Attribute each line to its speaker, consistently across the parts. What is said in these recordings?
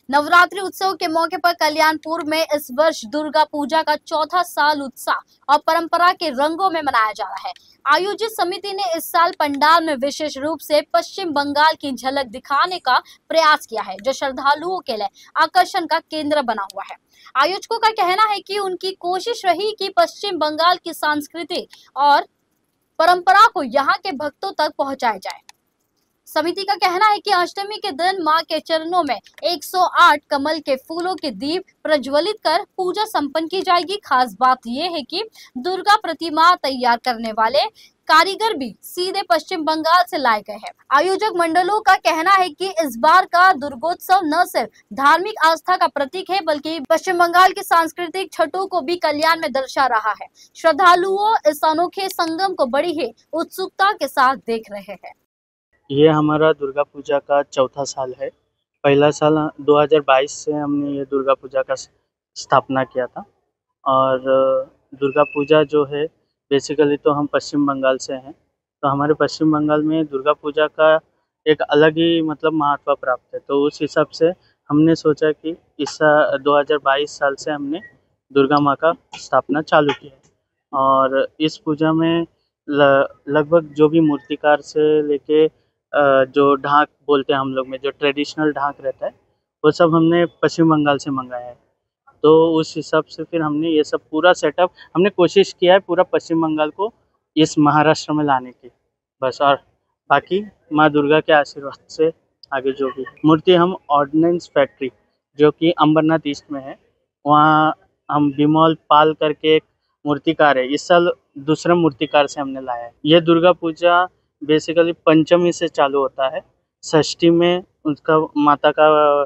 Speaker 1: नवरात्रि उत्सव के मौके पर कल्याणपुर में इस वर्ष दुर्गा पूजा का चौथा साल उत्साह और परंपरा के रंगों में मनाया जा रहा है। आयोजित समिति ने इस साल पंडाल में विशेष रूप से पश्चिम बंगाल की झलक दिखाने का प्रयास किया है, जो श्रद्धालुओं के लिए आकर्षण का केंद्र बना हुआ है। आयोजकों का कहना है कि उनकी कोशिश रही कि पश्चिम बंगाल की संस्कृति और परंपरा को यहाँ के भक्तों तक पहुंचाया जाए। समिति का कहना है कि अष्टमी के दिन मां के चरणों में 108 कमल के फूलों के दीप प्रज्वलित कर पूजा संपन्न की जाएगी। खास बात यह है कि दुर्गा प्रतिमा तैयार करने वाले कारीगर भी सीधे पश्चिम बंगाल से लाए गए हैं। आयोजक मंडलों का कहना है कि इस बार का दुर्गोत्सव न सिर्फ धार्मिक आस्था का प्रतीक है, बल्कि पश्चिम बंगाल की सांस्कृतिक छठों को भी कल्याण में दर्शा रहा है। श्रद्धालुओं इस अनोखे संगम को बड़ी ही उत्सुकता के साथ देख रहे हैं।
Speaker 2: ये हमारा दुर्गा पूजा का चौथा साल है। पहला साल 2022 से हमने ये दुर्गा पूजा का स्थापना किया था। और दुर्गा पूजा जो है बेसिकली तो हम पश्चिम बंगाल से हैं, तो हमारे पश्चिम बंगाल में दुर्गा पूजा का एक अलग ही मतलब महत्व प्राप्त है। तो उस हिसाब से हमने सोचा कि इस 2022 साल से हमने दुर्गा माँ का स्थापना चालू किया है। और इस पूजा में लगभग जो भी मूर्तिकार से लेके जो ढाक बोलते हैं हम लोग में, जो ट्रेडिशनल ढाक रहता है, वो सब हमने पश्चिम बंगाल से मंगाया है। तो उस हिसाब से फिर हमने ये सब पूरा सेटअप हमने कोशिश किया है पूरा पश्चिम बंगाल को इस महाराष्ट्र में लाने की, बस। और बाकी माँ दुर्गा के आशीर्वाद से आगे जो भी मूर्ति हम ऑर्डिनेंस फैक्ट्री जो कि अंबरनाथ ईस्ट में है, वहाँ हम बिमल पाल करके एक मूर्तिकार है, इस साल दूसरे मूर्तिकार से हमने लाया है। ये दुर्गा पूजा बेसिकली पंचमी से चालू होता है। षष्ठी में उसका माता का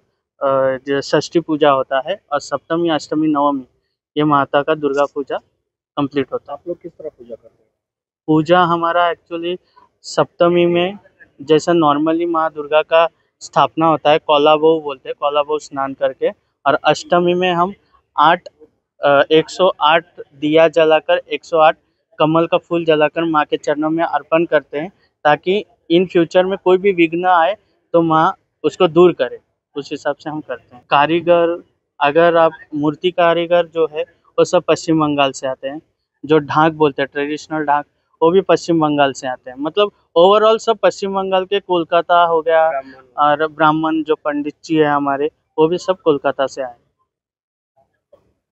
Speaker 2: जो षष्ठी पूजा होता है, और सप्तमी, अष्टमी, नवमी ये माता का दुर्गा पूजा कंप्लीट होता है।
Speaker 3: आप लोग किस तरह पूजा करते हैं?
Speaker 2: पूजा हमारा एक्चुअली सप्तमी में जैसा नॉर्मली माँ दुर्गा का स्थापना होता है, कोलाबो बोलते हैं, कोलाबो स्नान करके। और अष्टमी में हम 108 दिया जलाकर 108 कमल का फूल जलाकर माँ के चरणों में अर्पण करते हैं, ताकि इन फ्यूचर में कोई भी विघ्न आए तो माँ उसको दूर करे। उस हिसाब से हम करते हैं। कारीगर, अगर आप मूर्ति कारीगर जो है वो सब पश्चिम बंगाल से आते हैं। जो ढाक बोलते हैं ट्रेडिशनल ढाक, वो भी पश्चिम बंगाल से आते हैं। मतलब ओवरऑल सब पश्चिम बंगाल के, कोलकाता हो गया, और ब्राह्मण जो पंडित जी है हमारे, वो भी सब कोलकाता से आए।